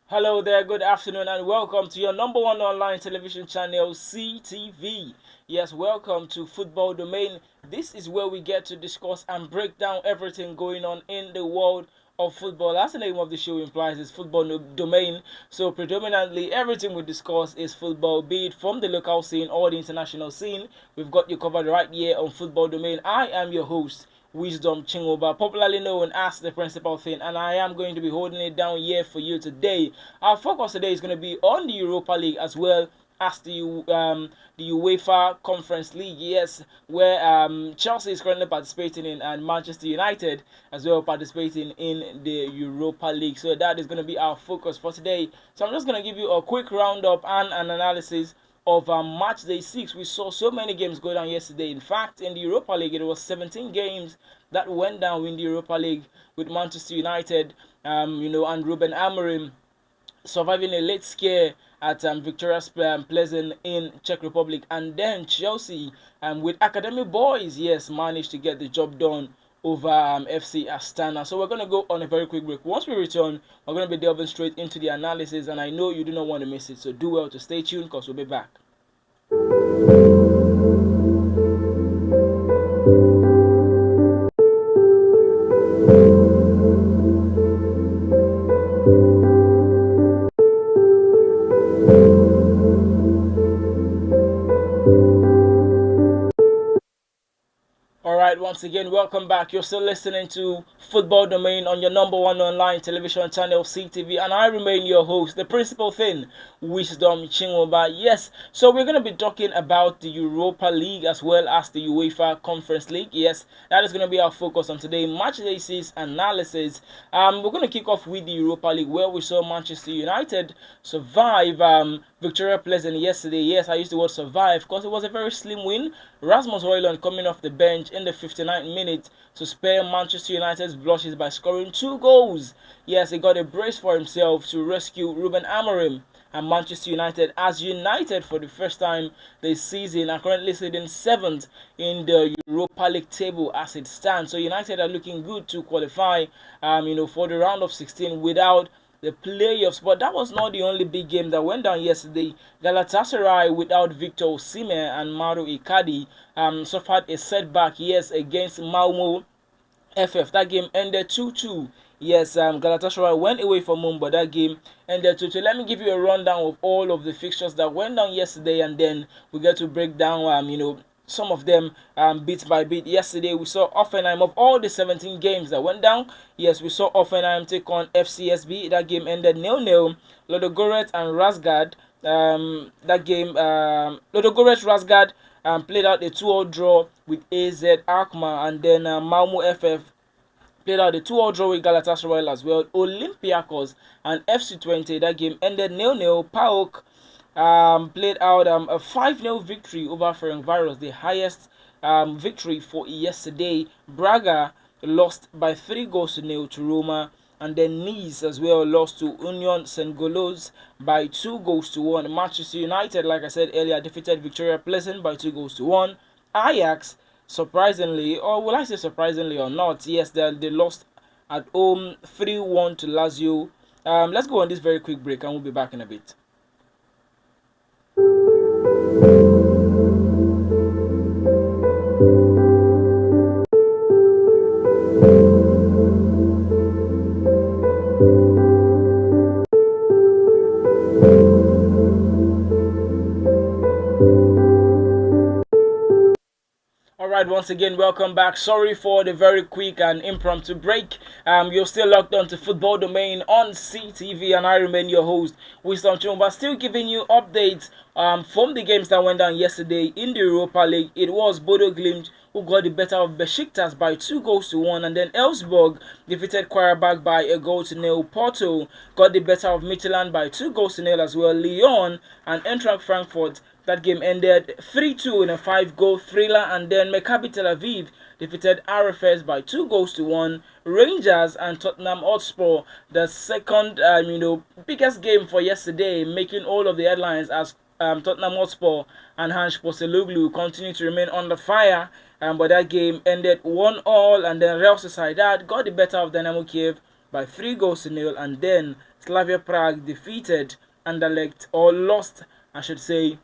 Hello there, good afternoon, and welcome to your number one online television channel, CTV. Yes, welcome to Football Domain. This is where we get to discuss and break down everything going on in the world of football. As the name of the show implies, it's Football Domain. So, predominantly, everything we discuss is football, be it from the local scene or the international scene. We've got you covered right here on Football Domain. I am your host. Wisdom Chingoba, popularly known as the principal thing, and I am going to be holding it down here for you today. Our focus today is going to be on the Europa League as well as the UEFA Conference League, yes, where Chelsea is currently participating in, and Manchester United as well participating in the Europa League. So that is going to be our focus for today. So I'm just going to give you a quick roundup and an analysis of match day 6. We saw so many games go down yesterday. In fact, in the Europa League, it was 17 games that went down in the Europa League, with Manchester United, and Ruben Amorim surviving a late scare at Victoria Pleasant in Czech Republic, and then Chelsea, with Academy Boys, yes, managed to get the job done over FC Astana. So we're going to go on a very quick break. Once we return, we're going to be delving straight into the analysis, and I know you do not want to miss it, so do well to stay tuned because we'll be back. Alright, once again, welcome back. You're still listening to Football Domain on your number one online television channel, CTV, and I remain your host, the principal thing, Wisdom Chingoba. Yes, so we're going to be talking about the Europa League as well as the UEFA Conference League. Yes, that is going to be our focus on today. Match day 6 analysis. We're going to kick off with the Europa League, where we saw Manchester United survive Victoria Pleasant yesterday. Yes, I used the word survive because it was a very slim win. Rasmus Højlund coming off the bench in the 59th minute to spare Manchester United's blushes by scoring 2 goals. Yes, he got a brace for himself to rescue Ruben Amorim and Manchester United, as United for the first time this season are currently sitting 7th in the Europa League table as it stands. So United are looking good to qualify for the round of 16 without the playoffs. But that was not the only big game that went down yesterday. Galatasaray, without Victor Osimhen and Mauro Icardi, suffered a setback, yes, against Malmo FF. That game ended 2-2. Yes, Galatasaray went away from home, but that game ended 2-2. Let me give you a rundown of all of the fixtures that went down yesterday, and then we get to break down, some of them bit by bit. Yesterday, we saw Offenheim. Of all the 17 games that went down, yes, we saw Offenheim take on FCSB. That game ended 0-0. Ludogorets and Razgrad. Ludogorets Razgrad played out a 2-2 draw with AZ Alkmaar, and then Malmo FF played out a 2-2 draw with Galatasaray as well. Olympiacos and FC20, that game ended 0-0. PAOK played out a 5-0 victory over Ferencváros, the highest victory for yesterday. Braga lost by 3-0 to Roma, and then Nice as well lost to Union Saint-Gilloise by 2-1. Manchester United, like I said earlier, defeated Victoria Pleasant by 2-1. Ajax, surprisingly, or will I say surprisingly or not, yes, they lost at home 3-1 to Lazio. Let's go on this very quick break and we'll be back in a bit. Alright, once again, welcome back. Sorry for the very quick and impromptu break. You're still locked on to Football Domain on CTV, and I remain your host, Wisdom Chumba, still giving you updates from the games that went down yesterday in the Europa League. It was Bodo Glimt who got the better of Besiktas by 2-1, and then Elfsborg defeated Qarabağ by 1-0. Porto got the better of Midtjylland by 2-0 as well. Lyon and Eintracht Frankfurt, that game ended 3-2 in a 5-goal thriller, and then Maccabi Tel Aviv defeated RFS by 2-1. Rangers and Tottenham Hotspur, the second, biggest game for yesterday, making all of the headlines as Tottenham Hotspur and Hans Postecoglou continue to remain under fire. But that game ended 1-1, and then Real Sociedad got the better of Dynamo Kiev by 3 goals to 0, and then Slavia Prague defeated Anderlecht, or lost, I should say,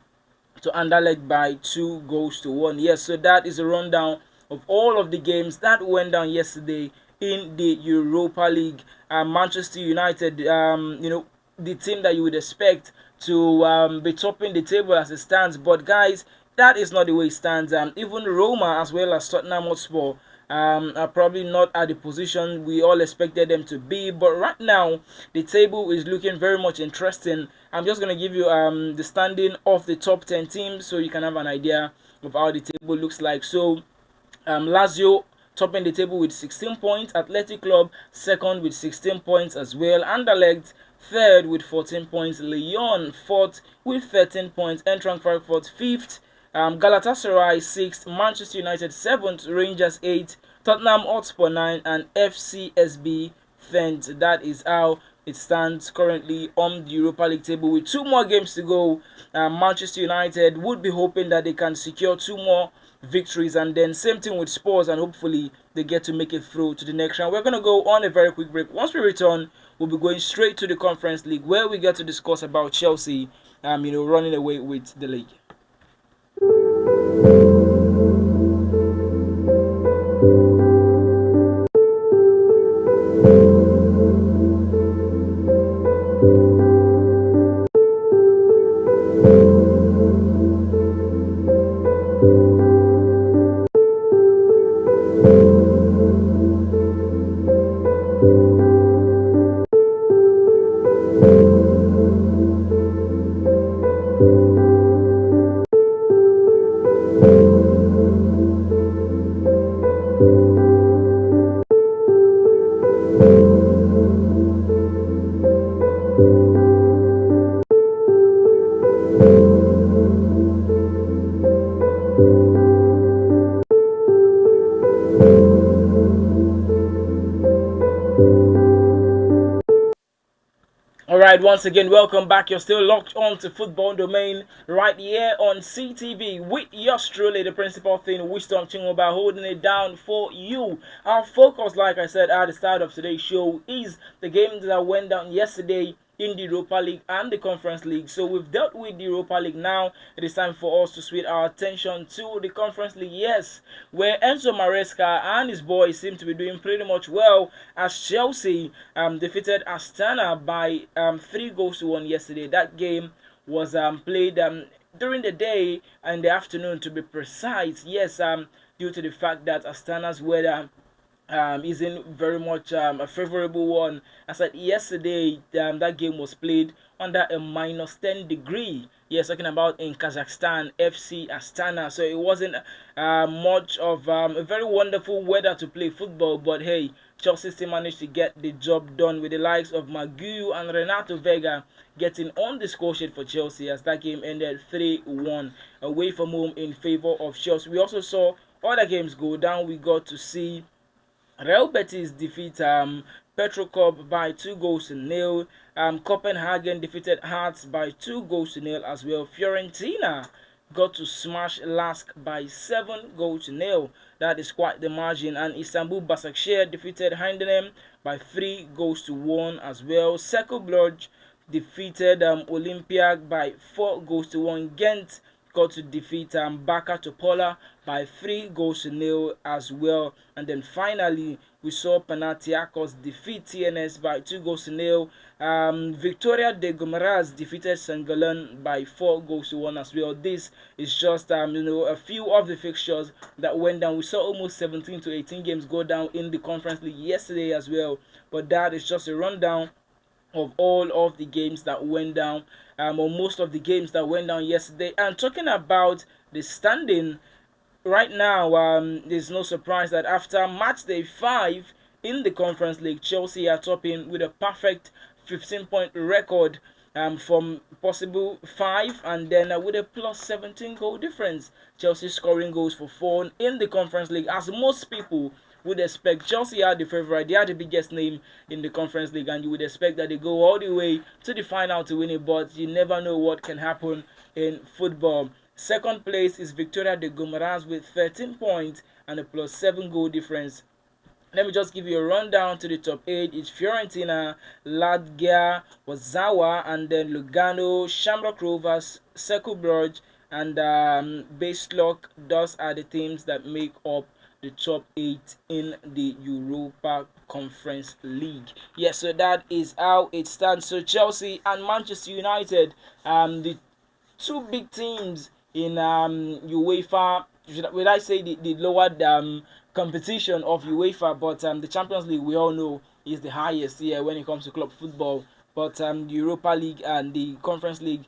to Anderlecht by 2 goals to 1. Yes, so that is a rundown of all of the games that went down yesterday in the Europa League. Manchester United, the team that you would expect to be topping the table as it stands. But guys, that is not the way it stands. Even Roma as well as Tottenham Hotspur are probably not at the position we all expected them to be. But right now, the table is looking very much interesting. I'm just going to give you the standing of the top 10 teams so you can have an idea of how the table looks like. So, Lazio topping the table with 16 points, Athletic Club second with 16 points as well, Anderlecht third with 14 points, Lyon fourth with 13 points, Eintracht Frankfurt fifth, Galatasaray 6th, Manchester United 7th, Rangers 8th, Tottenham Hotspur 9th, and FCSB 10th. That is how it stands currently on the Europa League table with 2 more games to go. Manchester United would be hoping that they can secure 2 more victories, and then same thing with Spurs, and hopefully they get to make it through to the next round. We're going to go on a very quick break. Once we return, we'll be going straight to the Conference League, where we get to discuss about Chelsea running away with the league. Alright, once again, welcome back. You're still locked on to Football Domain right here on CTV with yours truly, the principal thing, Wisdom Chingoba, holding it down for you. Our focus, like I said at the start of today's show, is the game that went down yesterday in the Europa League and the Conference League. So we've dealt with the Europa League. Now it is time for us to switch our attention to the Conference League. Yes, where Enzo Maresca and his boys seem to be doing pretty much well, as Chelsea defeated Astana by 3 goals to 1 yesterday. That game was played during the day and the afternoon, to be precise. Yes, due to the fact that Astana's weather isn't very much a favorable one. I said yesterday, that game was played under a -10 degree. Yes, talking about in Kazakhstan, FC Astana. So it wasn't much of a very wonderful weather to play football. But hey, Chelsea still managed to get the job done with the likes of Maguire and Renato Vega getting on the score sheet for Chelsea, as that game ended 3-1 away from home in favor of Chelsea. We also saw other games go down. We got to see Real Betis defeat Petrocop by 2 goals to 0. Copenhagen defeated Hearts by 2 goals to 0 as well. Fiorentina got to smash Lask by 7 goals to 0. That is quite the margin. And Istanbul Başakşehir defeated Heidenheim by 3 goals to 1 as well. Cercle Brugge defeated Olympiacos by 4 goals to 1. Ghent got to defeat Baka Topola by 3 goals to 0 as well. And then finally, we saw Panathinaikos defeat TNS by 2 goals to 0. Victoria de Gomeraz defeated St. Gallen by 4 goals to 1 as well. This is just a few of the fixtures that went down. We saw almost 17 to 18 games go down in the Conference League yesterday as well. But that is just a rundown of all of the games that went down, or most of the games that went down yesterday. And talking about the standing right now, there's no surprise that after match day 5 in the Conference League, Chelsea are topping with a perfect 15-point record from possible 5, and then with a plus 17 goal difference. Chelsea scoring goals for 4 in the Conference League, as most people would expect. Chelsea are the favorite. They are the biggest name in the Conference League, and you would expect that they go all the way to the final to win it, but you never know what can happen in football. Second place is Victoria de Gomeraz with 13 points and a plus 7 goal difference. Let me just give you a rundown to the top 8. It's Fiorentina, Ladgia, Wazawa, and then Lugano, Shamrock Rovers, Cercle Brugge, and Baselok. Those are the teams that make up the top 8 in the Europa Conference League. Yes, so that is how it stands. So Chelsea and Manchester United, the two big teams in UEFA. Would I say the lower competition of UEFA? But the Champions League, we all know, is the highest here when it comes to club football. But the Europa League and the Conference League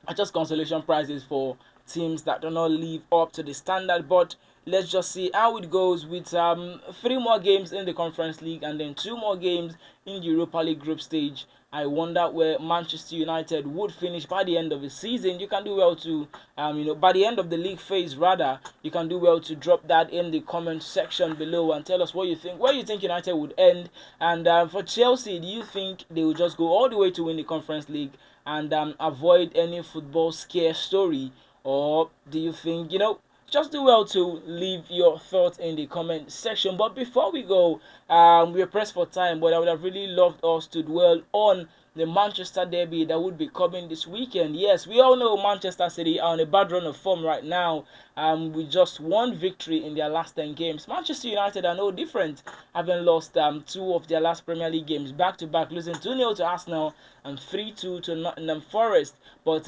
are just consolation prizes for teams that do not live up to the standard. But let's just see how it goes with 3 more games in the Conference League and then 2 more games in the Europa League group stage. I wonder where Manchester United would finish by the end of the season. You can do well to, by the end of the league phase rather, you can do well to drop that in the comment section below and tell us what you think, where you think United would end. And for Chelsea, do you think they will just go all the way to win the Conference League and avoid any football scare story, or do you think, just do well to leave your thoughts in the comment section. But before we go, we are pressed for time, but I would have really loved us to dwell on the Manchester derby that would be coming this weekend. Yes, we all know Manchester City are on a bad run of form right now, with just 1 victory in their last 10 games. Manchester United are no different, having lost 2 of their last Premier League games back to back, losing 2-0 to Arsenal and 3-2 to Nottingham Forest. But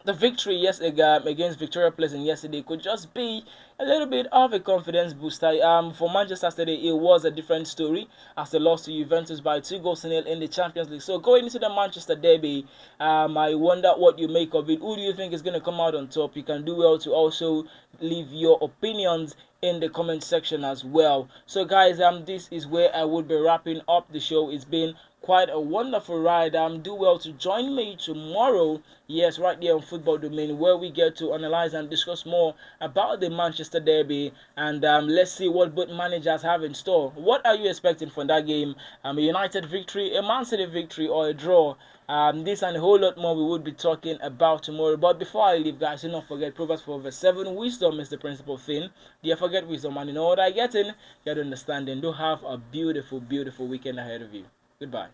the victory against Victoria Pleasant yesterday could just be a little bit of a confidence booster. For Manchester City, it was a different story as they lost to Juventus by 2-0 in the Champions League. So going into the Manchester derby, I wonder what you make of it. Who do you think is going to come out on top? You can do well to also leave your opinions in the comment section as well. So guys, this is where I would be wrapping up the show. It's been quite a wonderful ride. Do well to join me tomorrow, yes, right there on Football Domain, where we get to analyze and discuss more about the Manchester derby, and let's see what both managers have in store. What are you expecting from that game? A United victory, a Man City victory, or a draw? This and a whole lot more we would be talking about tomorrow. But before I leave, guys, do not forget Proverbs 4:7, wisdom is the principal thing. Do you forget wisdom? And you know what I get in? Get understanding. Do have a beautiful, beautiful weekend ahead of you. Goodbye.